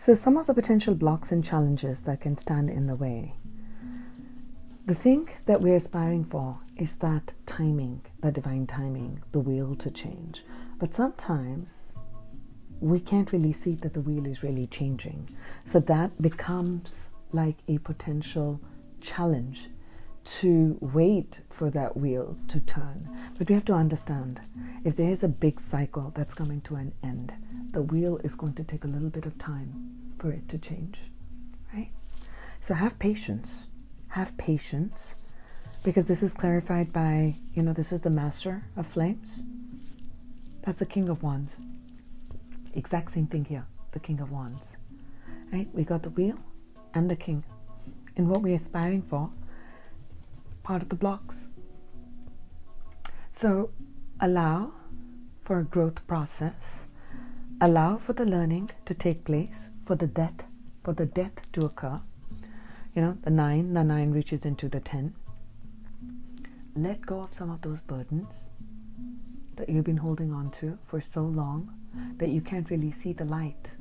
So some of the potential blocks and challenges that can stand in the way. The thing that we're aspiring for is that timing, that divine timing, the wheel to change. But sometimes we can't really see that the wheel is really changing. So that becomes like a potential challenge to wait for that wheel to turn. But we have to understand, if there is a big cycle that's coming to an end, the wheel is going to take a little bit of time for it to change, right? So have patience, because this is clarified by, this is the Master of Flames. That's the King of Wands. Exact same thing here, the King of Wands, right? We got the wheel and the king. And what we're aspiring for, part of the blocks. So allow for a growth process. Allow for the learning to take place, for the death to occur. The 9 reaches into the 10. Let go of some of those burdens that you've been holding on to for so long that you can't really see the light.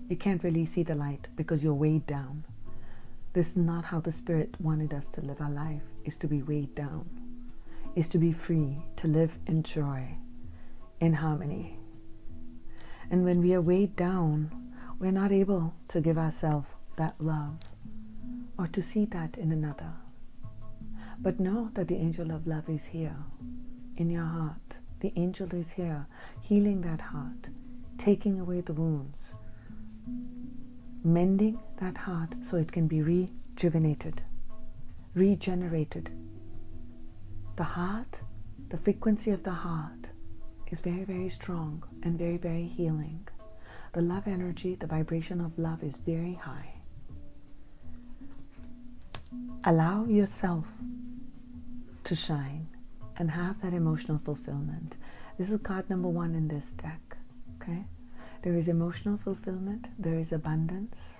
You can't really see the light because you're weighed down. This is not how the Spirit wanted us to live our life, is to be weighed down, is to be free, to live in joy, in harmony. And when we are weighed down, we're not able to give ourselves that love or to see that in another. But know that the angel of love is here in your heart. The angel is here, healing that heart, taking away the wounds, mending that heart so it can be rejuvenated, regenerated. The heart, the frequency of the heart is very, very strong and very, very healing. The love energy, the vibration of love is very high. Allow yourself to shine and have that emotional fulfillment. This is card number 1 in this deck, okay? There is emotional fulfillment, there is abundance,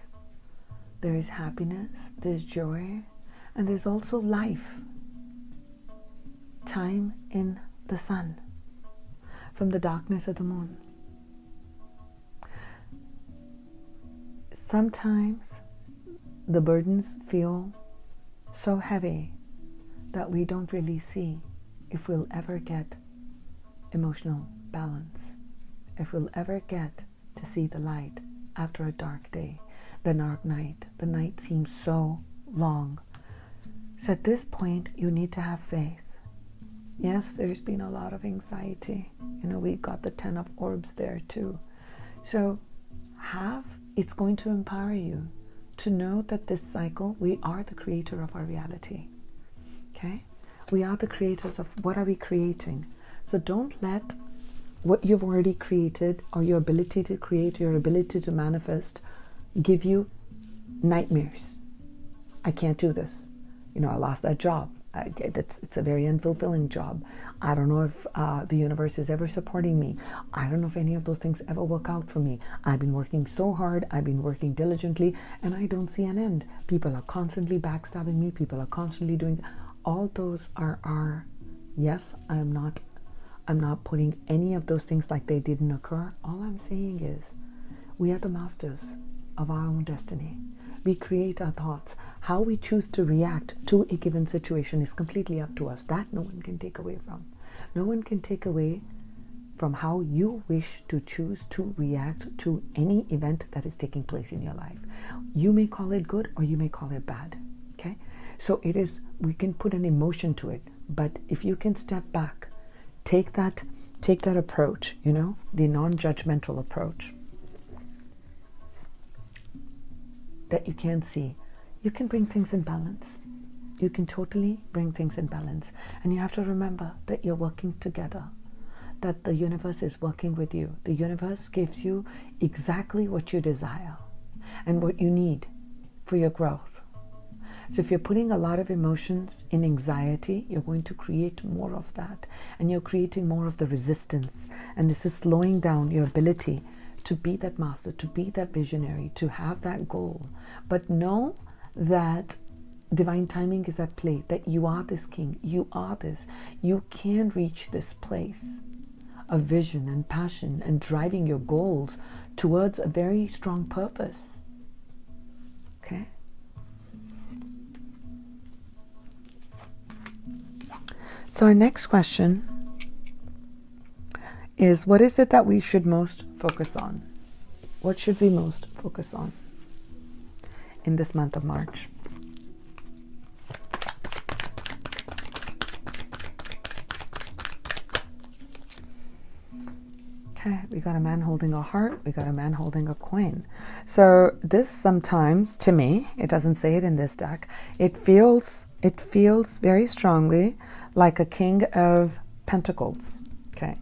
there is happiness, there's joy, and there's also life. Time in the sun, from the darkness of the moon. Sometimes the burdens feel so heavy that we don't really see if we'll ever get emotional balance, if we'll ever get to see the light after a dark day, the dark night. The night seems so long. So at this point, you need to have faith. Yes, there's been a lot of anxiety. We've got the 10 of orbs there too. So it's going to empower you to know that this cycle, we are the creator of our reality. Okay? We are the creators of what are we creating. So don't let what you've already created or your ability to create, your ability to manifest, give you nightmares. I can't do this. I lost that job. It's a very unfulfilling job. I don't know if the universe is ever supporting me. I don't know if any of those things ever work out for me. I've been working so hard. I've been working diligently, and I don't see an end. People are constantly backstabbing me. People are constantly doing. All those are yes. I'm not putting any of those things like they didn't occur. All I'm saying is, we are the masters of our own destiny. We create our thoughts. How we choose to react to a given situation is completely up to us. That no one can take away from. No one can take away from how you wish to choose to react to any event that is taking place in your life. You may call it good or you may call it bad. Okay? So we can put an emotion to it. But if you can step back, take that approach, the non-judgmental approach that you can see, you can bring things in balance. You can totally bring things in balance. And you have to remember that you're working together, that the universe is working with you. The universe gives you exactly what you desire and what you need for your growth. So if you're putting a lot of emotions in anxiety, you're going to create more of that. And you're creating more of the resistance. And this is slowing down your ability to be that master, to be that visionary, to have that goal. But know that divine timing is at play, that you are this king, you are this. You can reach this place of vision and passion and driving your goals towards a very strong purpose. Okay? So our next question is, what is it that we should most focus on? What should we most focus on in this month of March? Okay, we got a man holding a heart, we got a man holding a coin. So this sometimes, to me, it doesn't say it in this deck, it feels very strongly like a king of pentacles. Okay.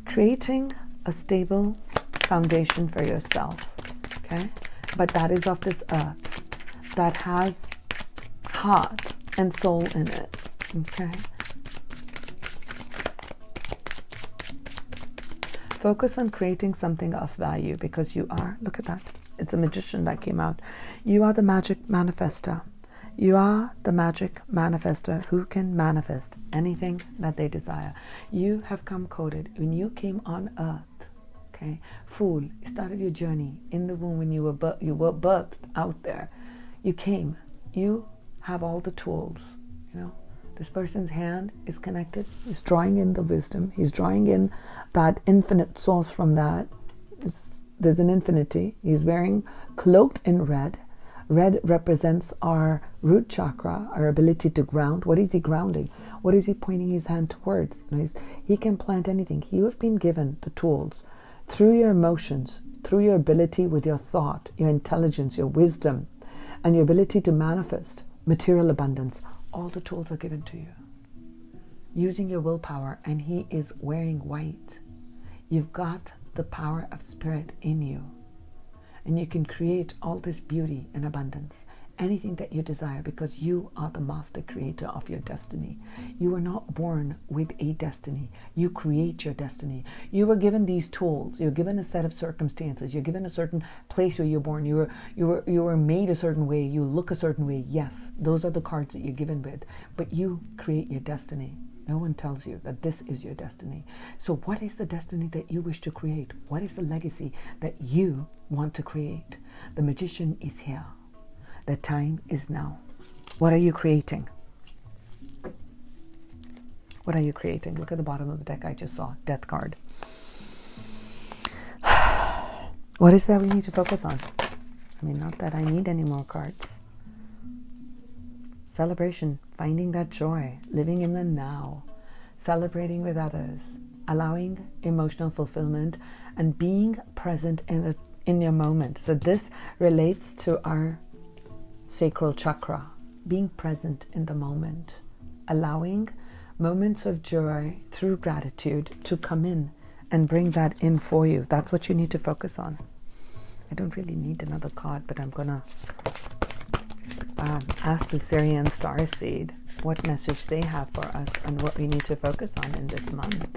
Creating a stable foundation for yourself. Okay. But that is of this earth, that has heart and soul in it. Okay. Focus on creating something of value, because you are, look at that, it's a magician that came out. You are the magic manifester. You are the magic manifester who can manifest anything that they desire. You have come coded when you came on earth. Okay, fool, you started your journey in the womb when you were birthed out there. You came. You have all the tools. You know, this person's hand is connected. He's drawing in the wisdom. He's drawing in that infinite source from that. There's an infinity. He's wearing cloaked in red. Red represents our root chakra, our ability to ground. What is he grounding? What is he pointing his hand towards? He can plant anything. You have been given the tools through your emotions, through your ability with your thought, your intelligence, your wisdom, and your ability to manifest material abundance. All the tools are given to you. Using your willpower, and he is wearing white. You've got the power of spirit in you. And you can create all this beauty and abundance, anything that you desire, because you are the master creator of your destiny. You were not born with a destiny. You create your destiny. You were given these tools. You're given a set of circumstances. You're given a certain place where you're born. You were made a certain way. You look a certain way. Yes, those are the cards that you're given with. But you create your destiny. No one tells you that this is your destiny. So what is the destiny that you wish to create? What is the legacy that you want to create? The magician is here. The time is now. What are you creating? What are you creating? Look at the bottom of the deck I just saw. Death card. What is that we need to focus on? I mean, not that I need any more cards. Celebration, finding that joy, living in the now, celebrating with others, allowing emotional fulfillment, and being present in your moment. So this relates to our sacral chakra, being present in the moment, allowing moments of joy through gratitude to come in and bring that in for you. That's what you need to focus on. I don't really need another card, but I'm gonna ask the Syrian Starseed what message they have for us and what we need to focus on in this month.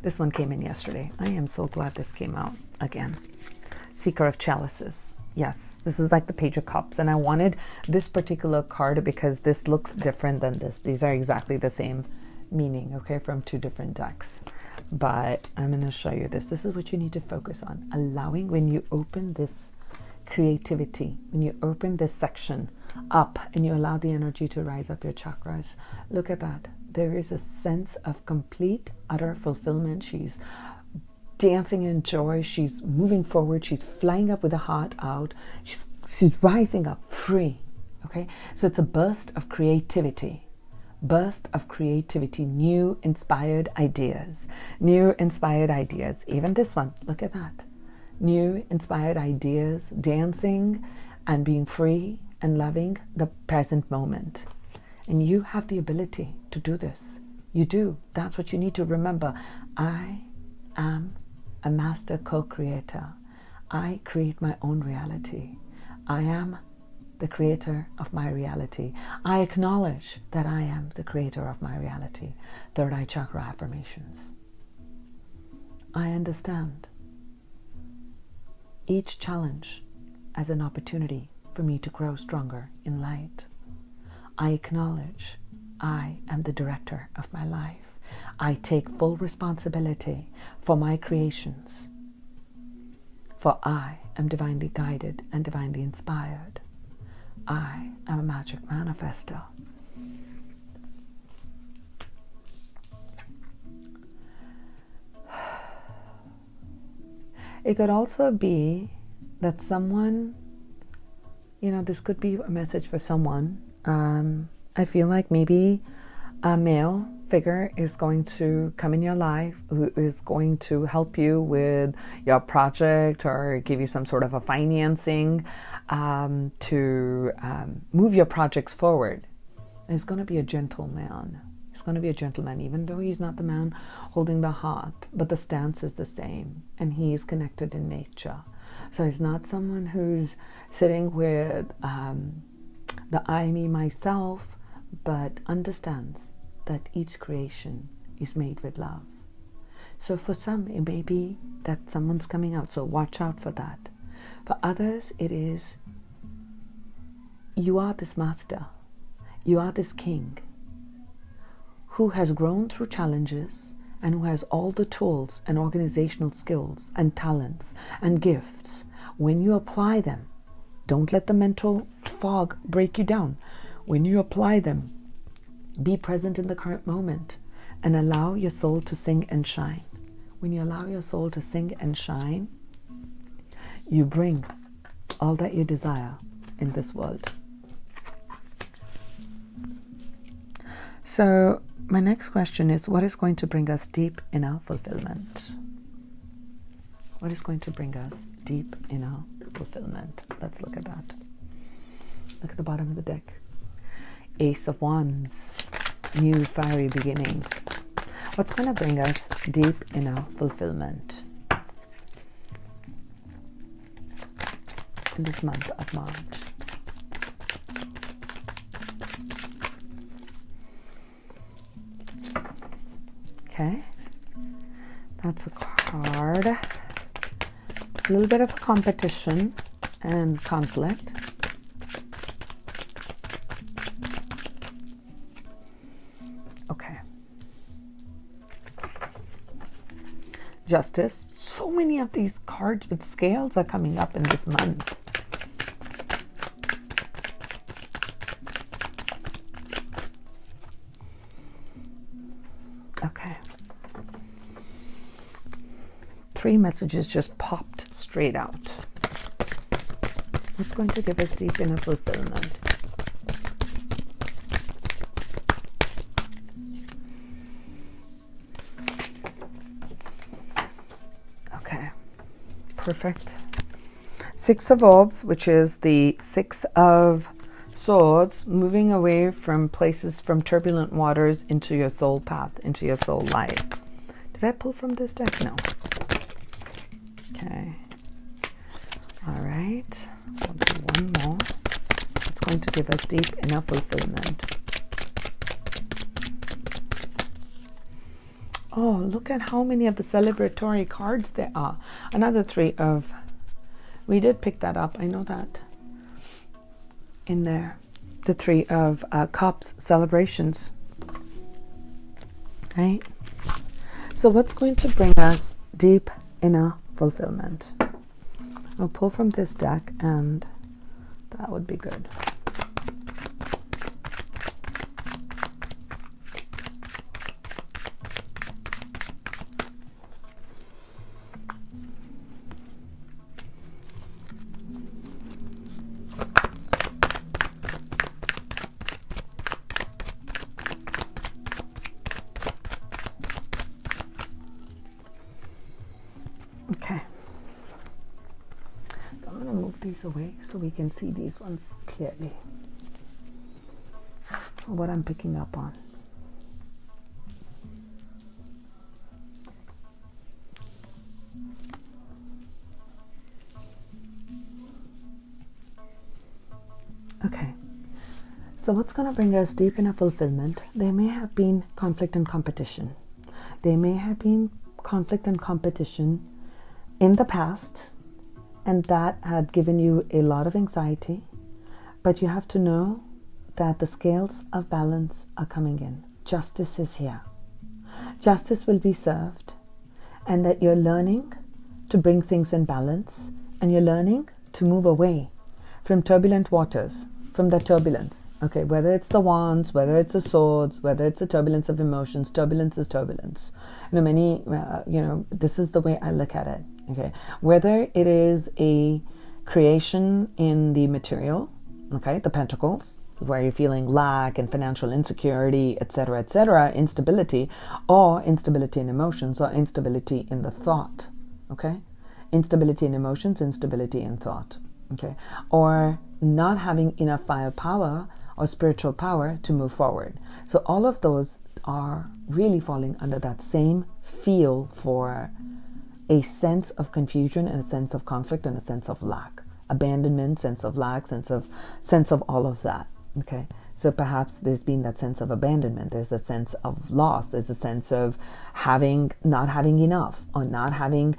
This one came in yesterday. I am so glad this came out again. Seeker of Chalices. Yes, this is like the Page of Cups, and I wanted this particular card because this looks different than this. These are exactly the same meaning, okay, from two different decks. But I'm going to show you this. This is what you need to focus on. Allowing, when you open this creativity, when you open this section up and you allow the energy to rise up your chakras, look at that. There is a sense of complete, utter fulfillment. She's dancing in joy. She's moving forward. She's flying up with a heart out. She's rising up free. Okay? So it's a burst of creativity. Burst of creativity, new inspired ideas, even this one, look at that, new inspired ideas, dancing and being free and loving the present moment. And you have the ability to do this. You do. That's what you need to remember. I am a master co-creator. I create my own reality. I am the creator of my reality. I acknowledge that I am the creator of my reality. Third eye chakra affirmations. I understand each challenge as an opportunity for me to grow stronger in light. I acknowledge I am the director of my life. I take full responsibility for my creations, for I am divinely guided and divinely inspired. I am a magic manifester. It could also be that someone, this could be a message for someone. I feel like maybe a male figure is going to come in your life who is going to help you with your project or give you some sort of a financing to move your projects forward. And it's going to be a gentleman. He's going to be a gentleman, even though he's not the man holding the heart, but the stance is the same, and he is connected in nature. So he's not someone who's sitting with the I, me, myself, but understands that each creation is made with love. So for some, it may be that someone's coming out, so watch out for that. For others, it is, you are this master, you are this king, who has grown through challenges and who has all the tools and organizational skills and talents and gifts. When you apply them, don't let the mental fog break you down. When you apply them, be present in the current moment and allow your soul to sing and shine. When you allow your soul to sing and shine, you bring all that you desire in this world. So, my next question is, what is going to bring us deep inner fulfillment? What is going to bring us deep inner fulfillment? Let's look at that. Look at the bottom of the deck. Ace of Wands, new fiery beginning. What's going to bring us deep inner fulfillment in this month of March? Okay, that's a card. A little bit of competition and conflict. Okay. Justice. So many of these cards with scales are coming up in this month. Okay. 3 messages just popped straight out. What's going to give us deep inner fulfillment? Okay. Perfect. 6 of Orbs, which is the 6 of Swords, moving away from places, from turbulent waters into your soul path, into your soul light. Did I pull from this deck? No. Okay. All right. I'll do one more. It's going to give us deep inner fulfillment. Oh, look at how many of the celebratory cards there are. Another 3 of... We did pick that up. I know that. In there. The 3 of Cups, celebrations. Right? So what's going to bring us deep inner fulfillment? I'll pull from this deck, and that would be good. Okay. I'm going to move these away so we can see these ones clearly. So what I'm picking up on. Okay. So what's going to bring us deep inner fulfillment? There may have been conflict and competition. There may have been conflict and competition in the past, and that had given you a lot of anxiety, but you have to know that the scales of balance are coming in. Justice is here. Justice will be served, and that you're learning to bring things in balance, and you're learning to move away from turbulent waters, from the turbulence. Okay, whether it's the wands, whether it's the swords, whether it's the turbulence of emotions, turbulence is turbulence. This is the way I look at it. Okay, whether it is a creation in the material, okay, the pentacles, where you're feeling lack and financial insecurity, etc., instability, or instability in emotions, or instability in the thought, okay? Instability in emotions, instability in thought, okay? Or not having enough firepower or spiritual power to move forward. So all of those are really falling under that same feel for a sense of confusion and a sense of conflict and a sense of lack. Abandonment, sense of lack, sense of all of that. Okay, so perhaps there's been that sense of abandonment, there's a sense of loss, there's a sense of not having enough, or not having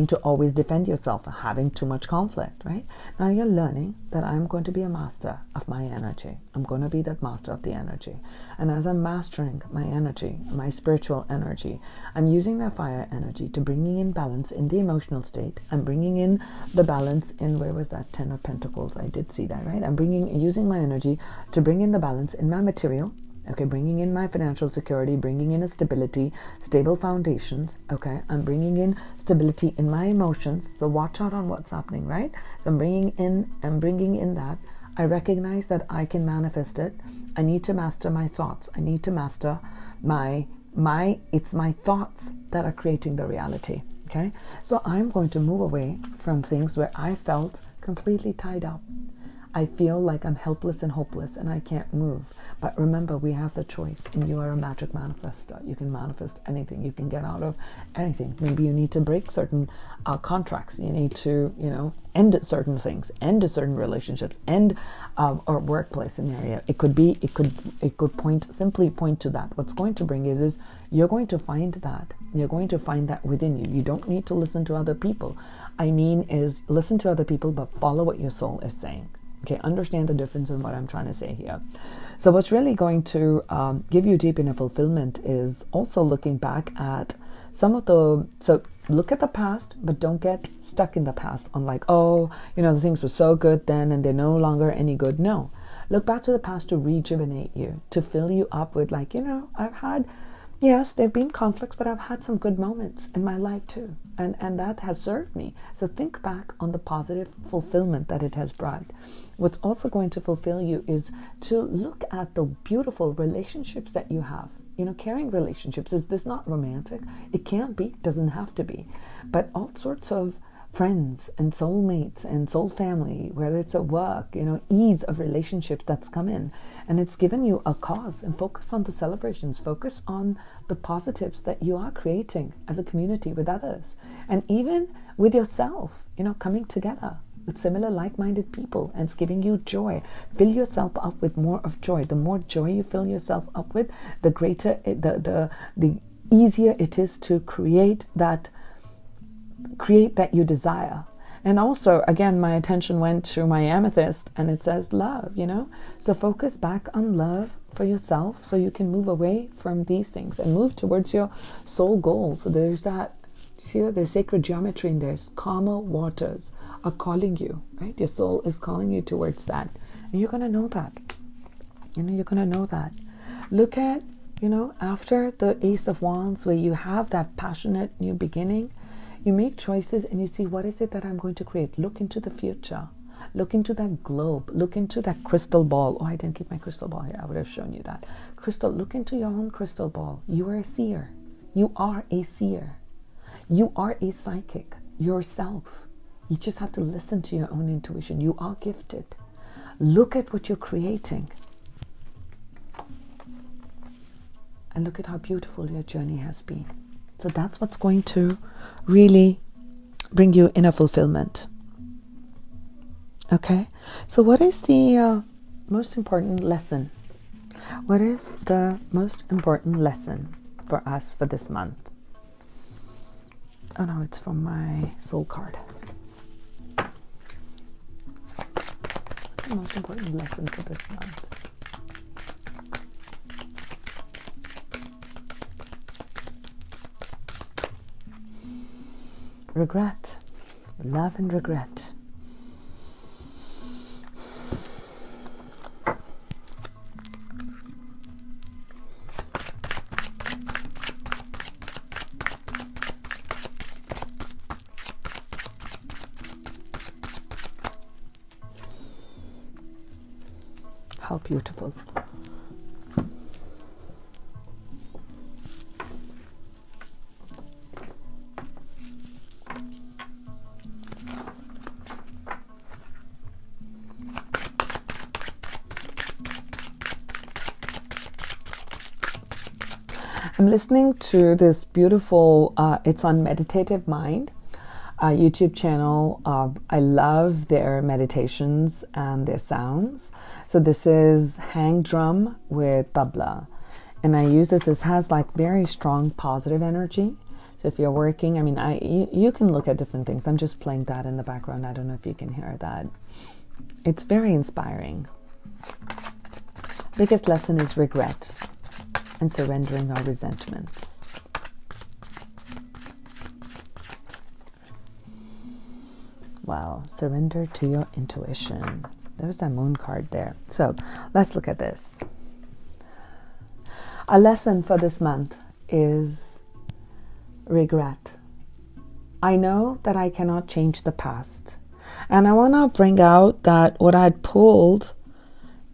to always defend yourself, or having too much conflict, right? Now you're learning that I'm going to be a master of my energy. I'm going to be that master of the energy. And as I'm mastering my energy, my spiritual energy, I'm using that fire energy to bringing in balance in the emotional state. I'm bringing in the balance in, where was that 10 of Pentacles? I did see that, right? I'm using my energy to bring in the balance in my material, okay, bringing in my financial security, bringing in a stability, stable foundations, okay, I'm bringing in stability in my emotions, so watch out on what's happening, right? So I'm bringing in that. I recognize that I can manifest it. I need to master my thoughts. I need to master it's my thoughts that are creating the reality, okay? So I'm going to move away from things where I felt completely tied up. I feel like I'm helpless and hopeless and I can't move. But remember, we have the choice, and you are a magic manifester. You can manifest anything. You can get out of anything. Maybe you need to break certain contracts. You need to, end certain things, end certain relationships, end or workplace scenario. It could simply point to that. What's going to bring is you're going to find that. You're going to find that within you. You don't need to listen to other people. Listen to other people, but follow what your soul is saying. Okay, understand the difference in what I'm trying to say here. So what's really going to give you deep inner fulfillment is also looking back at so look at the past, but don't get stuck in the past on the things were so good then and they're no longer any good. No, look back to the past to rejuvenate you, to fill you up with yes, there have been conflicts, but I've had some good moments in my life too. And that has served me. So think back on the positive fulfillment that it has brought. What's also going to fulfill you is to look at the beautiful relationships that you have. Caring relationships. Is this not romantic? It can't be, doesn't have to be. But all sorts of friends and soulmates and soul family, whether it's at work, ease of relationships that's come in. And it's given you a cause, and focus on the celebrations, focus on the positives that you are creating as a community with others. And even with yourself, coming together with similar like-minded people, and it's giving you joy. Fill yourself up with more of joy. The more joy you fill yourself up with, the greater, the easier it is to create that you desire. And also, again, my attention went to my amethyst, and it says love, so focus back on love for yourself, so you can move away from these things and move towards your soul goal. So there's that, you see that there's sacred geometry in there. Calmer waters are calling you, right? Your soul is calling you towards that, and you're going to know that. You're going to know that. Look at, after the Ace of Wands, where you have that passionate new beginning, you make choices and you see, what is it that I'm going to create? Look into the future. Look into that globe. Look into that crystal ball. Oh, I didn't keep my crystal ball here. I would have shown you that. Look into your own crystal ball. You are a seer. You are a seer. You are a psychic yourself. You just have to listen to your own intuition. You are gifted. Look at what you're creating. And look at how beautiful your journey has been. So that's what's going to really bring you inner fulfillment. Okay? So what is the most important lesson? What is the most important lesson for us for this month? Oh no, it's from my soul card. What's the most important lesson for this month? regret, love and regret. How beautiful. I'm listening to this beautiful, it's on Meditative Mind YouTube channel. I love their meditations and their sounds. So this is hang drum with tabla. And I use this. This has like very strong positive energy. So if you're working, I mean, you can look at different things. I'm just playing that in the background. I don't know if you can hear that. It's very inspiring. Biggest lesson is regret and surrendering our resentments. Wow, surrender to your intuition. There's that moon card there. So let's look at this. A lesson for this month is regret. I know that I cannot change the past. And I want to bring out that what I'd pulled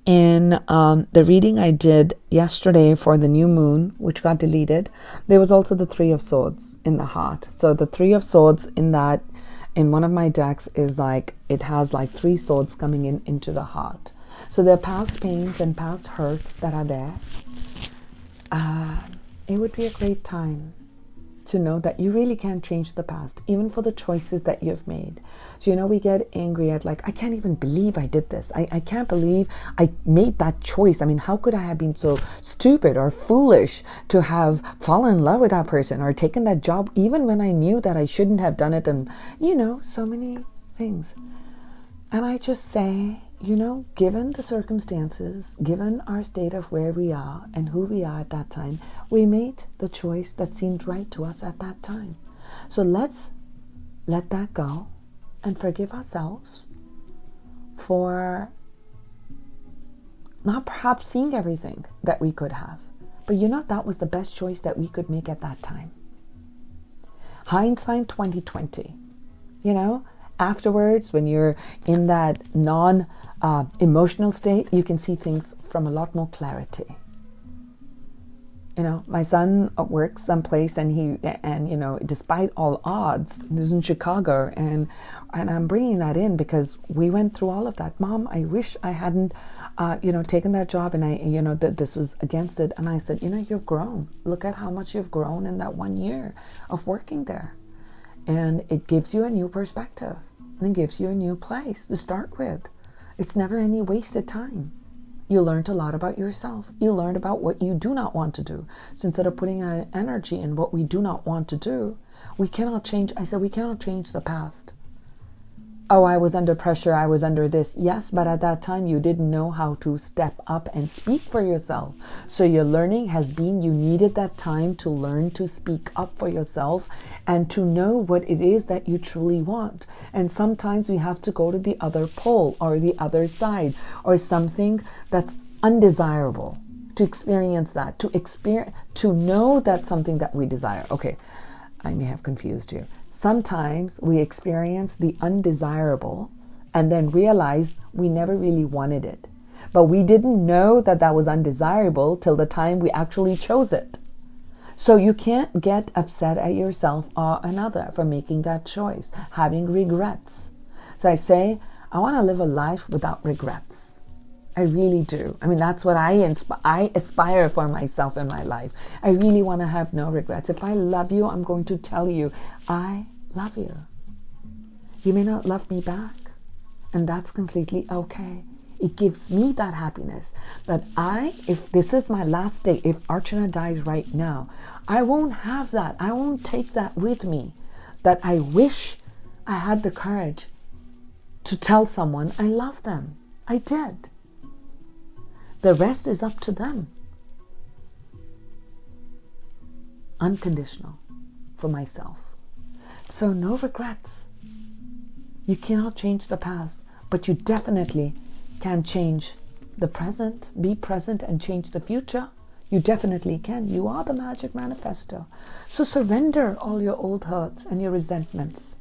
in the reading I did yesterday for the new moon, which got deleted, there was also the Three of Swords in the heart. So the Three of Swords in one of my decks is like, it has like three swords coming into the heart. So there are past pains and past hurts that are there. It would be a great time to know that you really can't change the past, even for the choices that you've made. So, we get angry at like, I can't even believe I did this. I can't believe I made that choice. I mean, how could I have been so stupid or foolish to have fallen in love with that person or taken that job even when I knew that I shouldn't have done it, and, so many things. And I just say, given the circumstances, given our state of where we are and who we are at that time, we made the choice that seemed right to us at that time. So let's let that go and forgive ourselves for not perhaps seeing everything that we could have. But that was the best choice that we could make at that time. Hindsight 2020. Afterwards, when you're in that non-emotional state, you can see things from a lot more clarity. My son works someplace, and despite all odds, he's in Chicago, and I'm bringing that in because we went through all of that. Mom, I wish I hadn't, taken that job, and that this was against it. And I said, you've grown. Look at how much you've grown in that 1 year of working there. And it gives you a new perspective and gives you a new place to start with. It's never any wasted time. You learned a lot about yourself. You learned about what you do not want to do. So instead of putting our energy in what we do not want to do, we cannot change. I said, we cannot change the past. Oh, I was under pressure. I was under this. Yes, but at that time, you didn't know how to step up and speak for yourself. So your learning has been, you needed that time to learn to speak up for yourself and to know what it is that you truly want. And sometimes we have to go to the other pole or the other side or something that's undesirable to experience that, to know that's something that we desire. Okay, I may have confused you. Sometimes we experience the undesirable and then realize we never really wanted it. But we didn't know that that was undesirable till the time we actually chose it. So you can't get upset at yourself or another for making that choice, having regrets. So I say, I want to live a life without regrets. I really do. I mean, that's what I aspire for myself in my life. I really want to have no regrets. If I love you, I'm going to tell you, I love you. You may not love me back, and that's completely okay. It gives me that happiness that if this is my last day, if Archana dies right now, I won't have that. I won't take that with me. That I wish I had the courage to tell someone I love them. I did. The rest is up to them. Unconditional for myself. So no regrets. You cannot change the past, but you definitely can change the present, be present and change the future. You definitely can. You are the magic manifesto. So surrender all your old hurts and your resentments.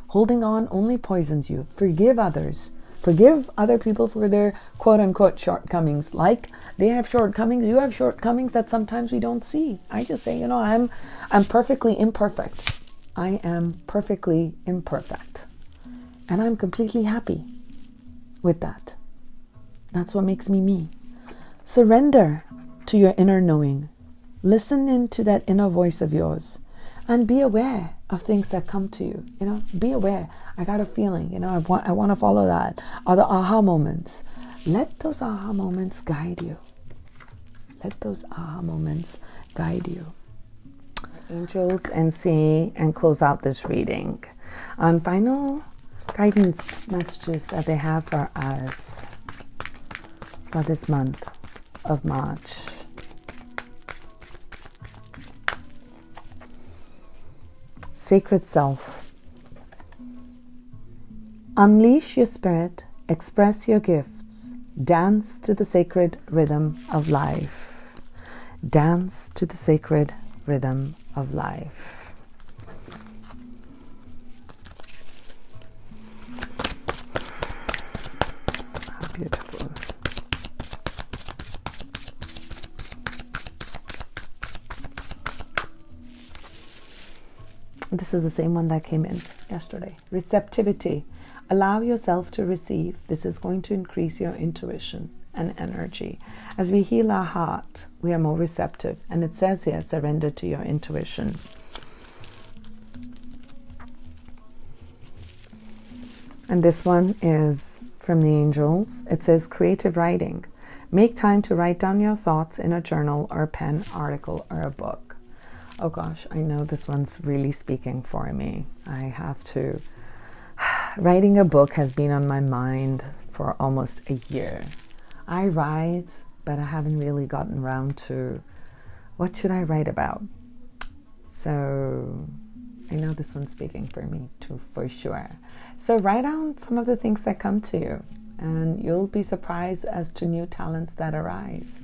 Holding on only poisons you. Forgive others. Forgive other people for their quote-unquote shortcomings. Like they have shortcomings, you have shortcomings that sometimes we don't see. I just say, I'm perfectly imperfect. I am perfectly imperfect. And I'm completely happy with that. That's what makes me me. Surrender to your inner knowing. Listen into that inner voice of yours. And be aware of things that come to you. Be aware. I got a feeling. I want to follow that. Are the aha moments? Let those aha moments guide you. Let those aha moments guide you. Angels, and see and close out this reading on final guidance messages that they have for us for this month of March. Sacred Self. Unleash your spirit, express your gifts, dance to the sacred rhythm of life. Dance to the sacred rhythm of life. How beautiful. This is the same one that came in yesterday. Receptivity. Allow yourself to receive. This is going to increase your intuition and energy. As we heal our heart, we are more receptive. And it says here, surrender to your intuition. And this one is from the angels. It says creative writing. Make time to write down your thoughts in a journal or a pen, article, or a book. Oh gosh, I know this one's really speaking for me. I have to. Writing a book has been on my mind for almost a year. I write, but I haven't really gotten around to what should I write about. So I know this one's speaking for me too, for sure. So write down some of the things that come to you, and you'll be surprised as to new talents that arise.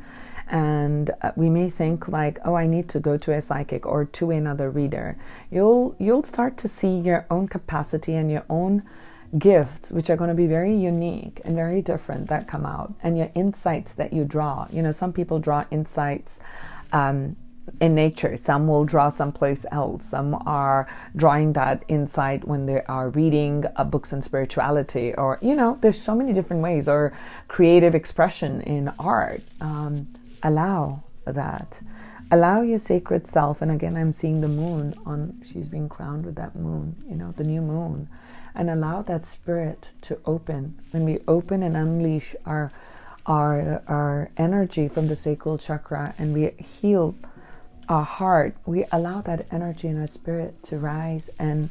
And we may think like, oh, I need to go to a psychic or to another reader. You'll start to see your own capacity and your own gifts, which are going to be very unique and very different, that come out, and your insights that you draw. Some people draw insights in nature. Some will draw someplace else. Some are drawing that insight when they are reading books on spirituality, or there's so many different ways, or creative expression in art. Allow that. Allow your sacred self. And again, I'm seeing the moon she's being crowned with that moon, the new moon. And allow that spirit to open. When we open and unleash our energy from the sacral chakra, and we heal our heart, we allow that energy in our spirit to rise and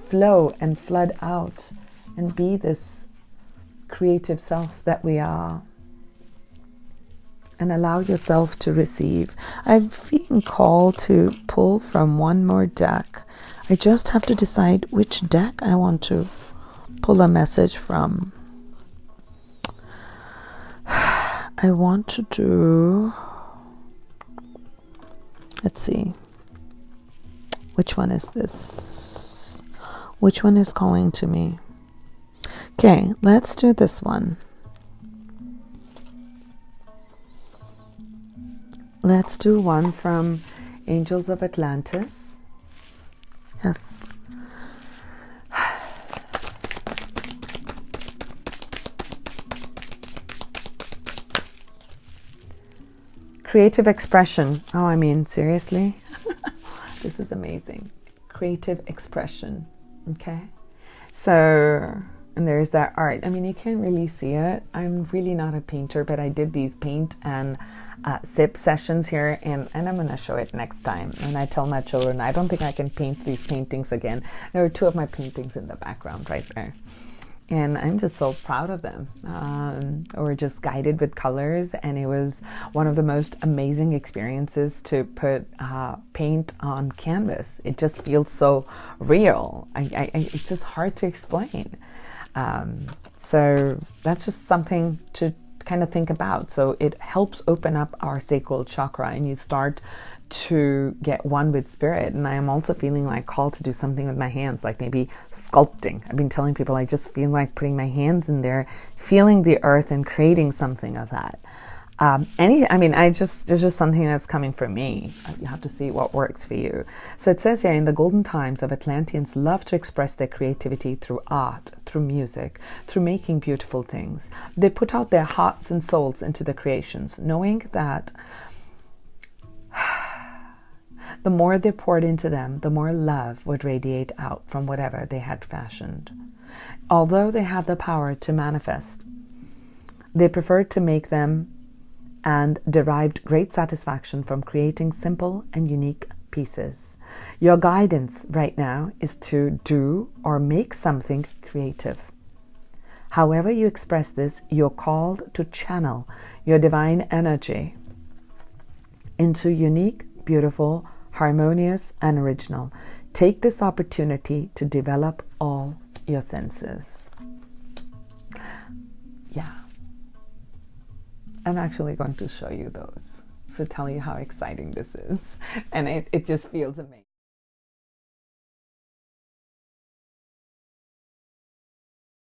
flow and flood out and be this creative self that we are. And allow yourself to receive. I'm feeling called to pull from one more deck. I just have to decide which deck I want to pull a message from. I want to do... Let's see. Which one is this? Which one is calling to me? Okay, let's do this one. Let's do one from Angels of Atlantis. Yes. Creative expression. Oh, seriously? This is amazing. Creative expression. Okay? So, and there's that art. You can't really see it. I'm really not a painter, but I did these paint and sip sessions here, and I'm going to show it next time. And I tell my children, I don't think I can paint these paintings again. There are two of my paintings in the background right there. And I'm just so proud of them. We're just guided with colors, and it was one of the most amazing experiences to put paint on canvas. It just feels so real. It's just hard to explain. So that's just something to kind of think about. So it helps open up our sacral chakra, and you start to get one with spirit. And I am also feeling like called to do something with my hands, like maybe sculpting. I've been telling people I just feel like putting my hands in there, feeling the earth and creating something of that. It's just something that's coming for me. You have to see what works for you. So it says here, in the golden times of Atlanteans love to express their creativity through art, through music, through making beautiful things. They put out their hearts and souls into the creations, knowing that the more they poured into them, the more love would radiate out from whatever they had fashioned. Although they had the power to manifest, they preferred to make them and derived great satisfaction from creating simple and unique pieces. Your guidance right now is to do or make something creative. However you express this, you're called to channel your divine energy into unique, beautiful, harmonious, and original. Take this opportunity to develop all your senses. Yeah. I'm actually going to show you those to tell you how exciting this is. And it just feels amazing.